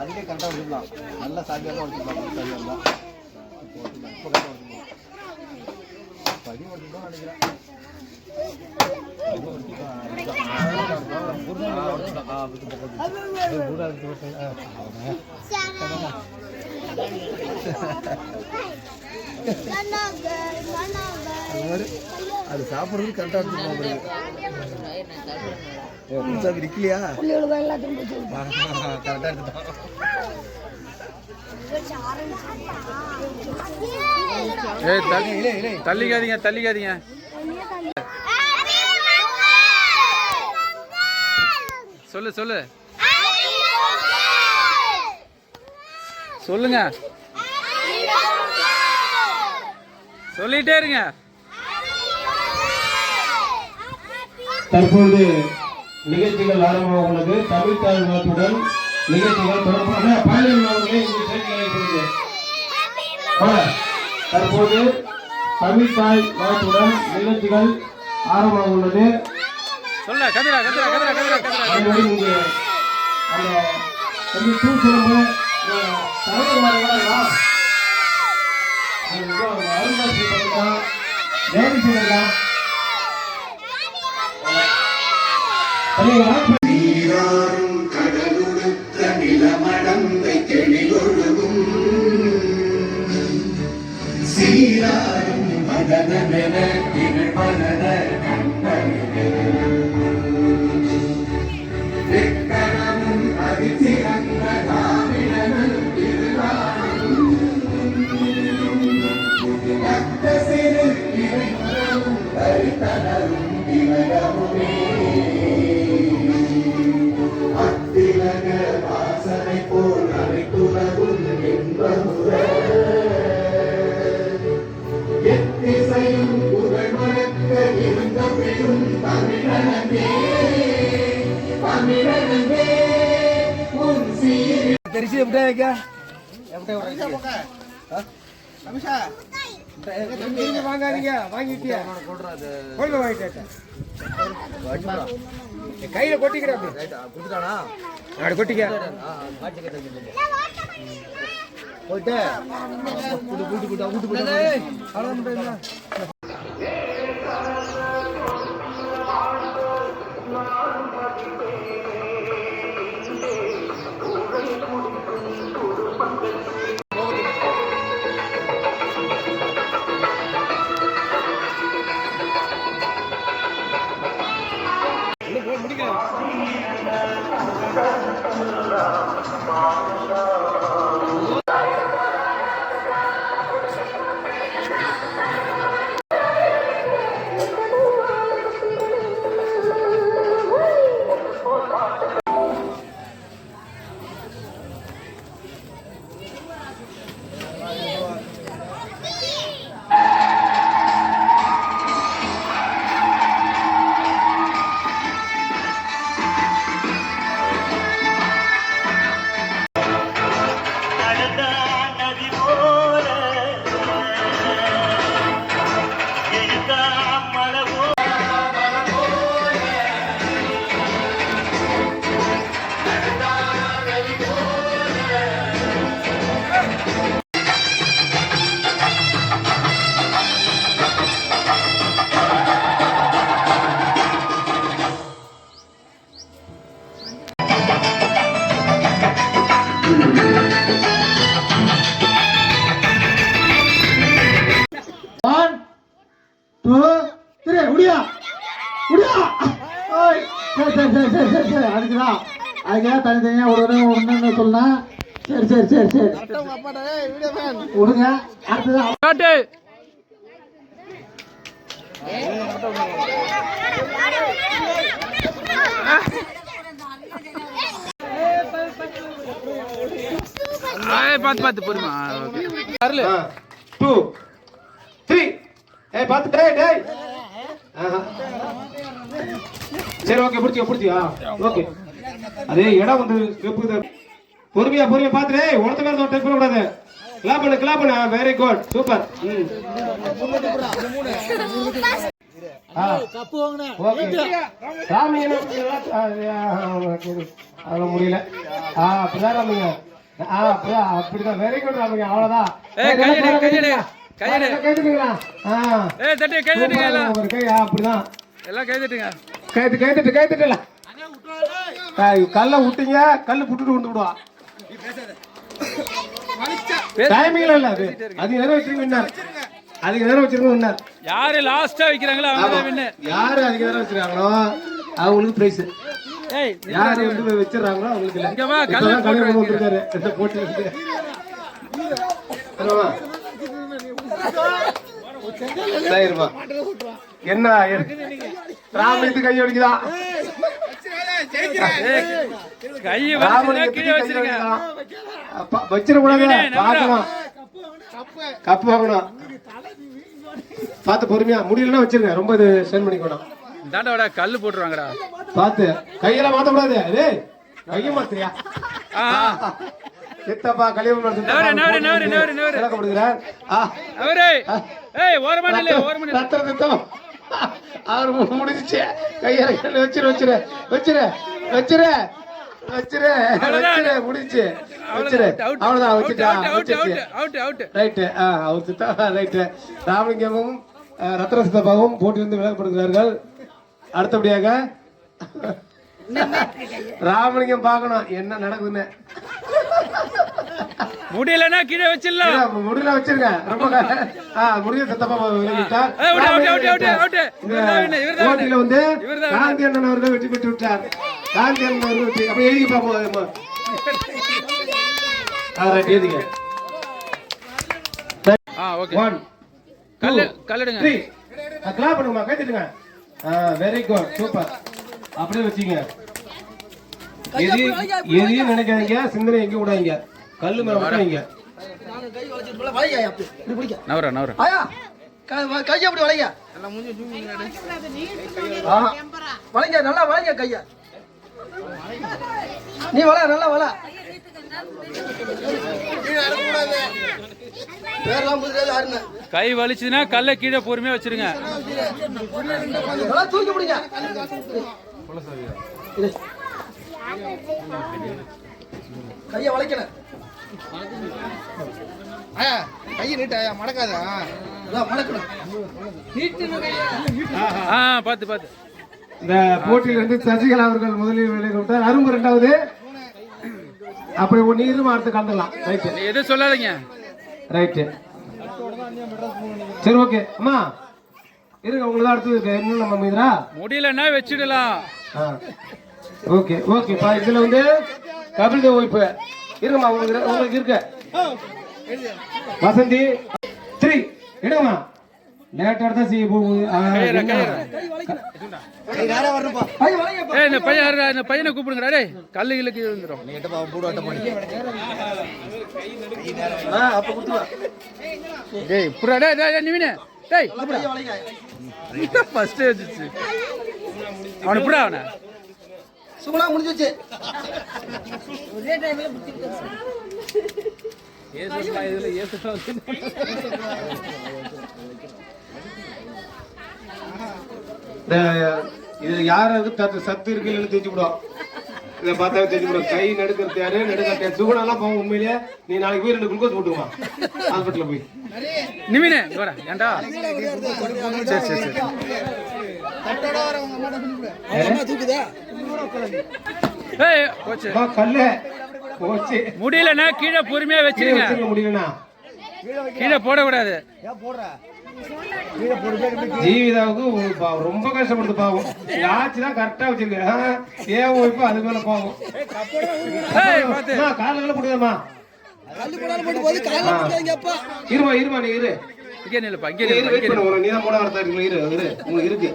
அதுக்கே கரெக்டாக வச்சுக்கலாம். நல்லா சாப்பியாக வச்சுக்கலாம். படி வச்சுதான் நினைக்கிறேன். அது சாப்பிடுறது கரெக்டா இருக்கலையா கரெக்டா எடுத்துட்டோம். தள்ளிக்காதீங்க தள்ளிக்காதீங்க. சொல்லு சொல்லு சொல்லுங்க, சொல்லிட்டே இருங்க. தற்போது நிகழ்ச்சிகள் ஆரம்பமாக உள்ளது. தமிழ் தாய் வாழ்த்துடன் நிகழ்ச்சிகள் தொடர்பான தற்போது தமிழ் தாய் வாழ்த்துடன் நிகழ்ச்சிகள் ஆரம்பமாக உள்ளது. சொல்ல கதிரா கதிரா கதிரா கதிரா கதிரா இங்கே அந்த கொஞ்சம் டூ சொல்லுங்க தலைவர் அருங்காட்சி பண்ணிருக்கான் ஜெயந்தி சொல்லிருக்கான். நீராறும் கடலுடுத்த நிலமடந்தை கெளிலொழுகும் சீராரும் மதனமென திகழ் மனத கண்டமும் அதிசிறந்த தாமிழனும் திருநாளும் ரத்த சிறு இறைமரமும் கருத்தனரும் திலகமுமே அத்திலக வாசனை போல் அனைத்துலகும் என்பதுர எத்திசையும் புகழ் மணக்க இருந்த பெரும் தமிழனே தமிழனே உன் சீரி தெரிசி எப்படியா வைக்க வாங்காதீங்க வாங்கிட்டியா வாங்கிட்டேன் கையில கொட்டிக்கிறேன் கொடுத்துட்டானா கொட்டிக்க போயிட்டு அதுக்காக தனித்தனியா ஒண்ணு சொன்னா சரி சரி சரி சரி விடுங்க. அடுத்தது பார்த்து பார்த்து பொறுமா 2 3 பார்த்து டேய் சரி ஓகே புடிச்சியா ஓகே. அதே இடம் வந்து வெப்புது. பொறுமையா பார்த்துட்டு உடத்த மேல டச் பண்ண கூடாது. கிளாப் பண்ணு வெரி குட் சூப்பர் ராமிங்க அதெல்லாம் முடியல அப்படிதான் ராமிங்க அப்படிதான் வெரி குட் ராமிங்க அவ்வளவுதான் கைதுங்களா அப்படிதான் எல்லாம் கை தட்டுங்க. கைத்துட்டல கல்ல விட்டீங்க கல்லு புட்டுட்டு கொண்டு விடுவா டைமிங்ல இல்ல அது அதிக நேரம் வச்சிருக்கீங்க அதிக நேரம் வச்சிருக்கோம் யாரு லாஸ்டா வைக்கிறாங்களோ அவங்க தான் வின்னு. யாரு அதிக நேரம் வச்சிருக்காங்களோ அவங்களுக்கு பிரைஸ் ஏய் யாரு வந்து வச்சிருக்காங்களோ அவங்களுக்கு இல்ல இங்க வா கல்ல கல்யாணம் வந்திருக்காரு இந்த போட்டு சரிப்பா என்ன ராமனுக்கு கை அடிக்குதா கை வச்சிருங்க கீழே வச்சிருங்க வச்சிட கூடாது பாக்கணும் கப்பு வாங்கணும் பார்த்து பொறுமையா முடியலன்னா வச்சிருங்க ரொம்ப இது சென்ட் பண்ணிக்கணும் தாண்டா கல்லு போட்டுருவாங்கடா பார்த்து கையெல்லாம் மாத்த கூடாது டேய் கைய மாத்திரியா சித்தப்பா கல்யாணம் நடத்துறார் அவரே ஏய் ஓரமா நில்லு ஓரமா நில்லு ரத்தம் ரத்தம் அவர் முடிஞ்சிச்சு கையில வச்சிரு வச்சிரு வச்சிரு வச்சிரு வச்சிரு வச்சிரு முடிஞ்சிச்சு வச்சிரு அவ்வளவுதான் வச்சிட்டா அவுட் அவுட் ரைட் அவர் சித்தா ரைட் ராமலிங்கமும் ரத்ன சித்தப்பாவும் போட்டியிலிருந்து விலகப்படுகிறார்கள் அடுத்தபடியாக ராமலிங்கம் பார்க்கணும் என்ன நடக்குதுன்னு முடியலன்னா கீழே வச்சிடலாம் முடியல வச்சிருங்க ரொம்ப முடிய சத்தப்பா விலகிட்டார் போட்டியில வந்து காந்தி அண்ணன் அவர்கள் வெற்றி பெற்று விட்டார் காந்தி அண்ணன் அவர்கள் வெற்றி அப்ப எழுதி பார்ப்போம் எழுதிங்க கிளாப் பண்ணுமா கைத்துட்டுங்க வெரி குட் சூப்பர் அப்படியே வச்சுங்க எதையும் நினைக்காதீங்க சிந்தனை எங்க விடாதீங்க கல்லு மேல விடாதீங்க நவரா நவரா கைய அப்படி வளைங்க வளைங்க நல்லா வளைங்க கைய நீ வள நல்லா வள கை வலிச்சுன்னா கல்ல கீழே பொறுமையா வச்சிருங்க தூக்கி பிடிங்க கைய வளைக்கல கைய நீட்ட மடக்காத மடக்கணும் பாத்து பாத்து இந்த போட்டியிலிருந்து சசிகலா அவர்கள் முதலில் விளையாட்டார் அரும்பு இரண்டாவது அப்படி நீரும் அடுத்து கலந்துக்கலாம் ரைட் எதுவும் சொல்லாதீங்க ரைட் சரி ஓகே அம்மா இருங்க உங்களுக்கு அடுத்து என்ன நம்ம மீதுரா முடியலன்னா வச்சிடலாம் ஓகே ஓகே பா இதுல வந்து கபில் தேவ் இப்ப இருங்கம்மா உங்களுக்கு இருக்கு வசந்தி 3 எடுங்கம்மா லேட்டா தான் செய்ய போகுது இந்த பையனை கூப்பிடுங்கடா டேய் கல்லு கிழக்கு வந்துடும் டேய் புறா டேய் நிவினே டேய் ஃபர்ஸ்ட் வந்துச்சு அவனை புறா அவனை சும்மா முடிஞ்சிச்சு ஒரே டைம்ல ஏசுமா இதுல ஏசுமா இது யாருக்கு சத்து இருக்கு இல்லைன்னு தெரிஞ்சு விடும் இதை பார்த்தா தெரிஞ்சு விடும் கை நடுக்கிறது யாரு நடுக்கிறது சுகுணெல்லாம் போகும் உண்மையிலேயே நீ நாளைக்கு போய் 2 குளுக்கோஸ் போட்டுமா ஹாஸ்பிட்டல்ல போய் நிமினே வர ஏண்டா சரி சரி சரி ஏய் போச்சு கல்ல போச்சு முடியலனா கீழே பொறுமையா வச்சிருங்க முடியலனா கீழே போட கூடாது ஜீவிதாவுக்கு ரொம்ப கஷ்டப்படுது பாவம் யாச்சு தான் கரெக்டா வச்சிருக்க ஏன் இப்போ அது மேல பாவம் காலையில போடுதம்மா இருமா இருமா நீ இரு நீதான் போட வரதா இருக்கு இரு இரு உங்களுக்கு இருக்கு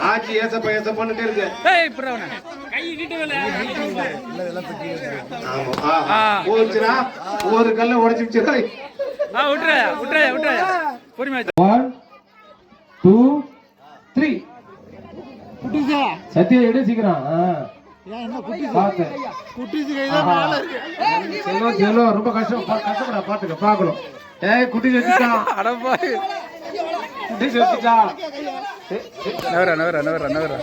ஆச்சி ஏசப்பா ஏசப்பான்னுட்டே இருக்கு போச்சுனா ஒரு கல்ல உடைச்சு வச்சிரு விட்டுறாயா விட்டுறாயா விட்டுறாயா பொறுமையா 1 2 3 சத்தியா எடு சீக்கிரம் பார்த்தேன். செல்வம் செல்வம் ரொம்ப கஷ்டப்படா பாத்துக்க பாக்கணும். ஏய் குட்டி வச்சுட்டான், அடப்பாவி. குட்டி வச்சுட்டான். நவரா நவரா நவரா நவரா.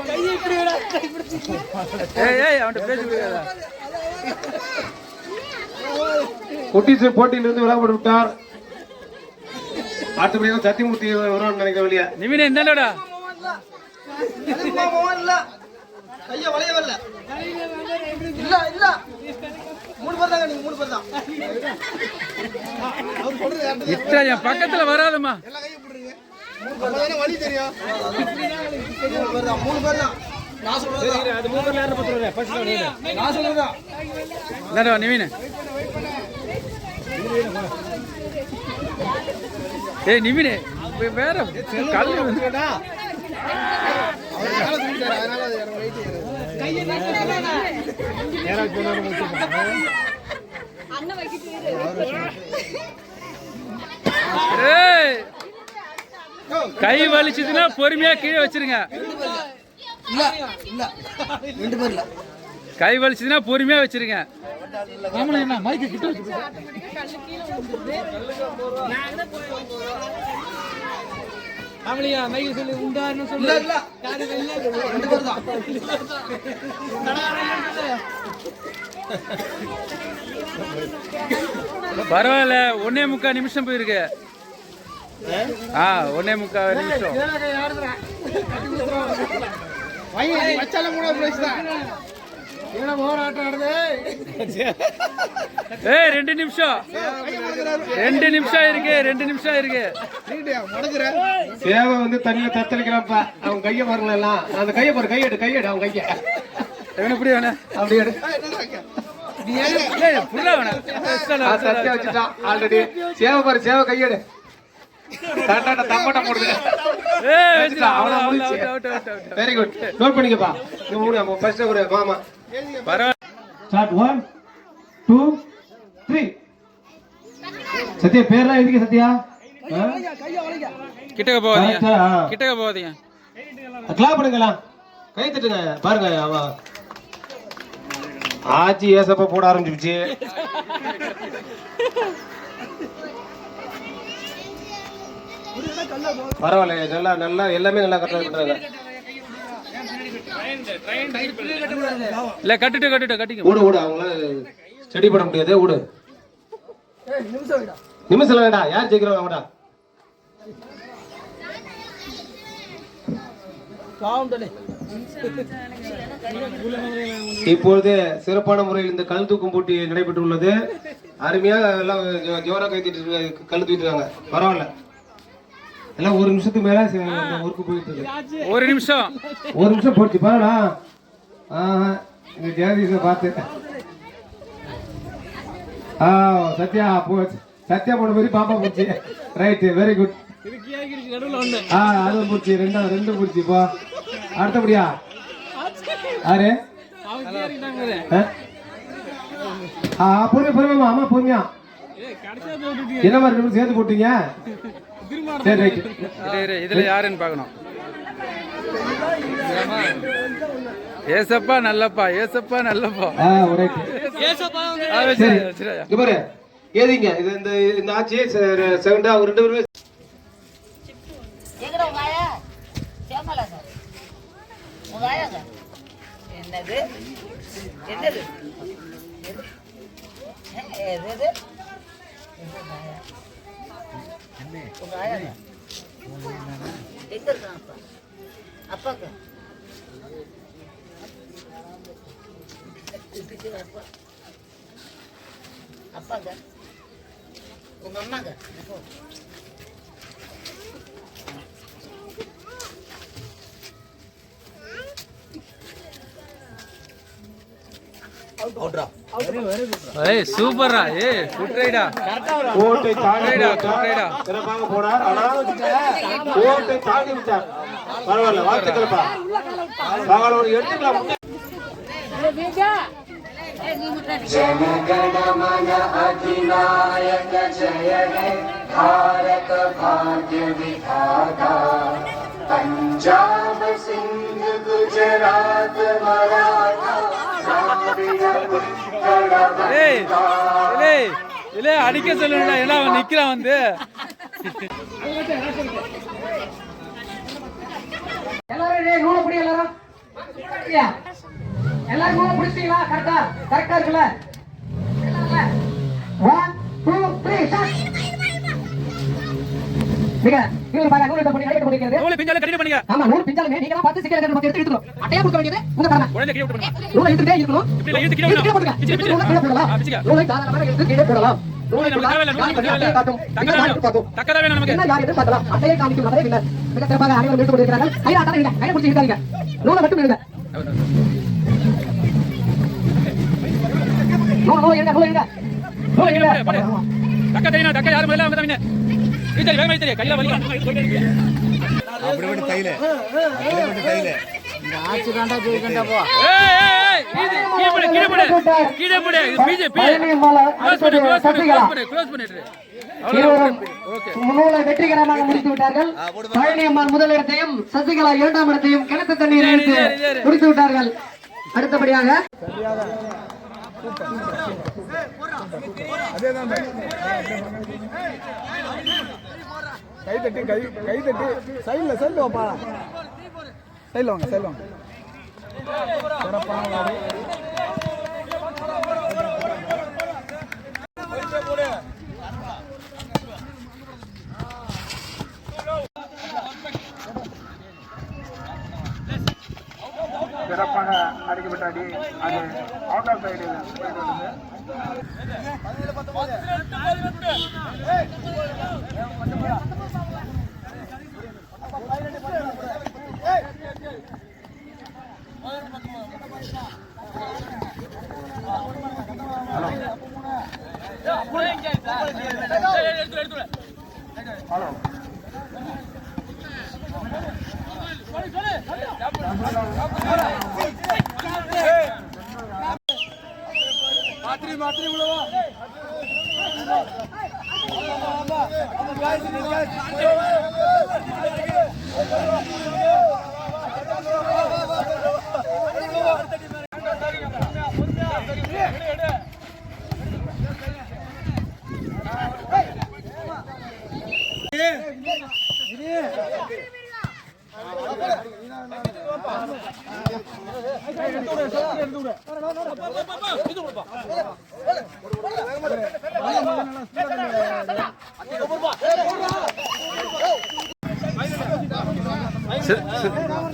ஏய் அவன்கிட்ட பேச முடியாதா? குட்டி போட்டியிலிருந்து விளையாட விட்டார். அடுத்தபடியாக சத்தியமூர்த்தி வருவான்னு நினைக்கிற வழியா. நிவினே என்னடா? கைய வளைய வரல. இல்ல இல்ல 3 பேர் தாங்க, நீங்க 3 பேர் தான். அவர் சொல்றது யார்ட்ட? இத்தா என் பக்கத்துல வராதம்மா. எல்லா கையும் போடுறீங்க. 3 பேர் தானே வழி தெரியும். 3 பேர் தான், 3 பேர் தான். நான் சொல்றது அது 3 பேர்ல யாரை பத்துறீங்க? ஃபர்ஸ்ட் நான் சொல்றதா. என்னடா நிவினே? ஏய் நிவினே வேற கல்லு வந்துடா. அவர் மேல தூக்கிட்டாரு, அதனால அது எனக்கு வெயிட் ஏறுது. ஏய் கை வலிச்சதுன்னா பொறுமையா கீழே வச்சிருங்க. இல்ல இல்ல 2 பேர் இல்ல. கை வலிச்சதுன்னா பொறுமையா வச்சிருங்க. என்ன மைக்கு கிட்ட வச்சு ஆமலியா மைக்கு சொல்லி உண்டான்னு சொல்லு. இல்ல இல்ல 2 பேர் தான். பரவாயில்ல 1.25 நிமிஷம் போயிருக்கு. 1.25 நிமிஷம். வச்சால 3 பிரைஸ் தான். ஏனா ஓவர் ஆட்டம் ஆடுது. ஏய் 2 நிமிஷம் 2 நிமிஷம் இருக்கு 2 நிமிஷம் இருக்கு. நீடா மடக்குற. சேவை வந்து தண்ணியில தத்தளிக்கிறான்ப்பா. அவன் கையை பாருங்களா எல்லாம். அந்த கையை பாரு, கையெடு அவன் கையை என்ன இப்படி வேணா அப்படி எடு. நீ ஏறு. ஏய் ஃபுல்லா வேணா. சத்தியா வச்சுட்டான் ஆல்ரெடி. சேவை பாரு, சேவை கையெடு. தட்டாட்ட தம்பட்ட போடுது. ஏய் வச்சுட்டான், அவ்வளவு முடிச்சு. Very good. நோட் பண்ணிக்கப்பா. நீ மூணு ஃபர்ஸ்ட் ஒரு மாமா. பரவாயில்ல. ஸ்டார்ட் 1 2 3. சத்யா பேர்லாம் எதுக்கு சத்யா? கைய வளைங்க. கிட்டக்க போகாதீங்க. கரெக்டா? கிட்டக்க போகாதீங்க. கிளாப் பண்ணுங்களா? கை தட்டுங்க. பாருங்க அவ ஆச்சி ஏசப்ப போட ஆரம்பிச்சிருச்சு. பரவாயில்ல, நல்லா நல்லா எல்லாமே நல்லா கரெக்டா பண்றாங்க. இல்ல கட்டிட்டு கட்டிங்க. ஓடு அவங்கள ஸ்டடி பண்ண முடியாது. ஓடு. ஏய் நிமிஷம் விடா. நிமிஷம் வேடா. யார் ஜெயிக்கிறவங்க அவடா? பாவுண்டலே. இப்பொழுது சிறப்பான முறையில் இந்த கல் தூக்கும் போட்டி நடைபெற்றுள்ளது. அருமையா எல்லாம் ஜோரா கை தட்டிட்டு கல் தூக்கிட்டாங்க. பரவாயில்ல, எல்லாம் 1 நிமிஷத்துக்கு மேல ஒர்க்கு போயிட்டு இருக்கு. 1 நிமிஷம் 1 நிமிஷம் போச்சு பாருடா. இந்த ஜெகதீஷ பார்த்து சத்யா சத்யா போன மாதிரி பாப்பா போச்சு. Right, very good. அதுவும் போச்சு. ரெண்டு போச்சு. இப்போ அடுத்தபடியா யாரு? பொறுமையா ஆமா பொறுமையா. என்ன மாதிரி 2 சேர்த்து போட்டீங்க? சரி ரைட். இதுல யாருன்னு பாக்கணும். ஏசப்பா நல்லப்பா, ஏசப்பா நல்லப்பா. ரைட். ஏசப்பா சரி இங்க பாரு. ஏதிங்க இது இந்த ஆச்சி செகண்டா ஒரு 2 பேரும் எங்கடா உங்க ஆயா? சேமலா சார். உங்க ஆயா சார். என்னது? என்னது? எது? உங்க ஆயா சார். எங்க இருக்கான் அப்பா? அப்பாக்கு அப்பாங்க உங்க அம்மாங்க ஏய் சூப்பர்ரா. ஏய் குட் ரைடா. கோட்டை தாண்டி குட் ரைடா. சிறப்பாக போனார். ஆனால் கோட்டை தாண்டி விட்டார். பரவாயில்ல, வாழ்த்துக்கள்ப்பா. பரவாயில்ல, ஒரு எடுத்துக்கலாம். जनगणमन अधिनायक जय हे भारत भाग्य विधाता पंजाब सिंध गुजरात मराठा இல்ல அடிக்க சொல்லுடா, ஏன்னா அவன் நிக்கிறான் வந்து. எல்லாரும் நூலை பிடி, எல்லாரும் எல்லாரும் நூலை பிடிச்சிட்டீங்களா? கரெக்டா கரெக்டா இருக்குல்ல? 1 2 3 ஸ்டார்ட். நீங்க நூல் பாருங்க, நூல் எடுத்து போட்டு கரெக்ட் பண்ணிக்கிறது. நூல் பிஞ்சால கரெக்ட் பண்ணுங்க. ஆமா, நூல் பிஞ்சாலுமே நீங்க தான் பார்த்து சீக்கிரம் நம்ம எடுத்து எடுத்துறோம். அட்டையா கொடுக்க வேண்டியது உங்க கடமை. உடனே கீழ போடுங்க. நூலை எடுத்துட்டே இருக்கணும். இப்படி இழுத்து கீழ போடுங்க. பிச்சு பிச்சு நூலை கீழ போடலாம். நூலை தாராளமாக எடுத்து கீழ போடலாம். நூலை காட்டும். தக்கதா வேணும் நமக்கு. என்ன யார் எது பார்க்கலாம். அட்டையை காமிக்கும் நபரே வின்னர். மிக சிறப்பாக அனைவரும் எடுத்து கொண்டிருக்கிறார்கள். கையை ஆட்டாதீங்க, கையை பிடிச்சி இழுக்காதீங்க. நூலை மட்டும் இழுங்க. நூலை இழுங்க, நூலை இழுங்க. நூலை இழுங்க. தக்க தெரியும், தக்க யாரும் இல்ல, அவங்க தான் வின்னர். இது வேகமா தெரியும், கையில வலிக்கும். அப்படியே கையில அப்படியே கையில இந்த ஆட்சி காண்டா ஜெயிக்கண்டா போ. ஏய் இது கீழ போடு இது பிஜேபி க்ளோஸ் பண்ணிட்டு அவ்வளவுதான். ஓகே, நூலை வெற்றிகரமாக முடித்து விட்டார்கள். பழனி அம்மாள் முதல் இடத்தையும் சசிகலா இரண்டாம் இடத்தையும் கிணத்து தண்ணீர் எடுத்து முடித்து விட்டார்கள். அடுத்தபடியாக கை தட்டி சைடுல வாப்பா, சைடுல வாங்க சிறப்பான வாடி. சிறப்பாக அடிக்கப்பட்ட அடி, அது அவுட் ஆஃப் சைடு போயிட்டு வருது. மாத்திரி உள்ளவா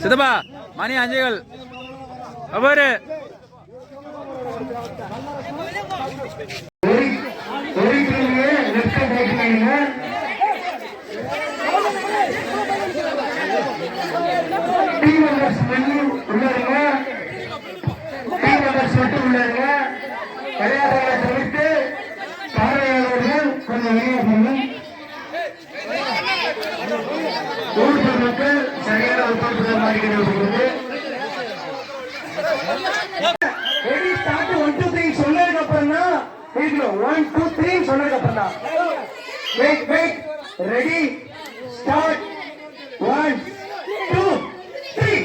சிதம்பா மணி அஞ்சைகள் அவரு சரியான ஒத்துழைப்பு மாறிக்கிறது. ரெடி ஸ்டார்ட் 1 2 3 சொன்னதுக்கு அப்புறம் தான் 1 2 3 சொன்னதுக்கு அப்புறம் தான் வெயிட் ரெடி ஸ்டார்ட் 1 2 3.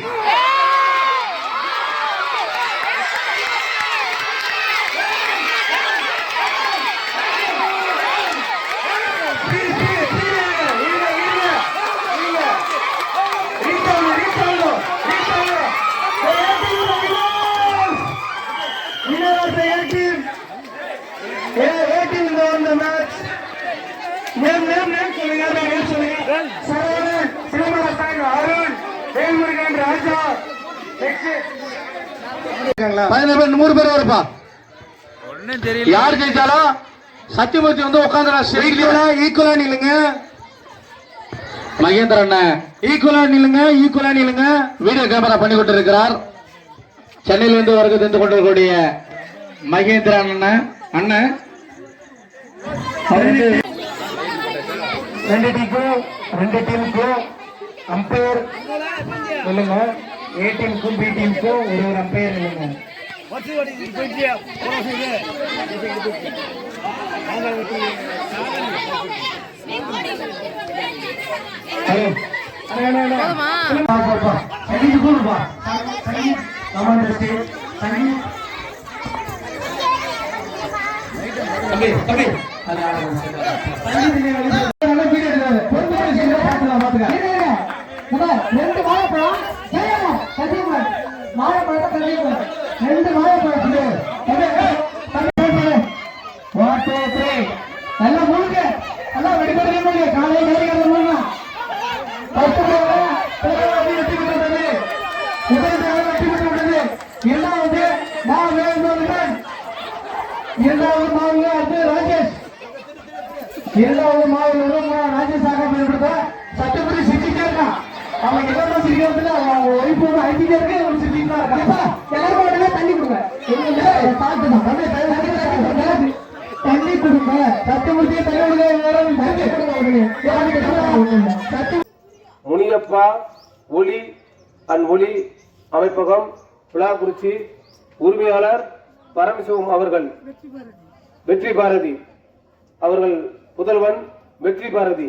நூறு பேர் வருப்பா. ஒன்னும் தெரியல யார் ஜெயிச்சாலும் சத்தியமூர்த்தி வந்து உட்காந்துடா. ஈக்குவலா நில்லுங்க. மகேந்திரன் ஈக்குவலா நில்லுங்க. வீடியோ கேமரா பண்ணி கொண்டு இருக்கிறார். சென்னையிலிருந்து வருகை தந்து கொண்டிருக்கக்கூடிய மகேந்திரன் அண்ணன் ரெண்டு டீமுக்கும் அம்பையர் இல்லைங்க. ஏ டீமுக்கும் பி டீமுக்கும் ஒரு அம்பையர் இல்லைங்க. தம்பி தம்பி நல்ல வீடியோ எடுக்காது பொறுப்பு செய்யல பார்க்கலாம் பாத்துக்க 2 வாழைப்பழம் ஏங்க கண்டிப்பா வாழைப்பழத்தை கண்டிப்பா 2 வாழைப்பழம் One, two, three. நல்லா மூழ்க நல்லா வெடிப்படவே முடியல காலையில் கறிக்கிறத மூழ்க ஃபர்ஸ்ட் வெற்றி பெற்றது முதல் வெற்றி பெற்றது இரண்டாவது மாவீரன் அடுத்து ராஜேஷ் இரண்டாவது மாவீரன் ராஜேஷ் ஆக பயன்படுத்த சட்டப்படி சிரிச்சுட்டே இருக்கான் அவன் எல்லாம் சிரிக்கிறதுல அவன் ஒய்ஃபு அழிச்சிட்டே இருக்கு அவன் சிரிச்சுட்டு தான் இருக்கான் எல்லாரும் உடனே தண்ணி கொடுங்க தண்ணி கொடுங்க சட்டமூர்த்தியை தண்ணி கொடுங்க முனியப்பா ஒளி அண்ட் ஒளி அமைப்பகம் விழாக்குறிச்சி உரிமையாளர் பரமசிவம் அவர்கள் வெற்றி பாரதி அவர்கள் புதல்வன் வெற்றி பாரதி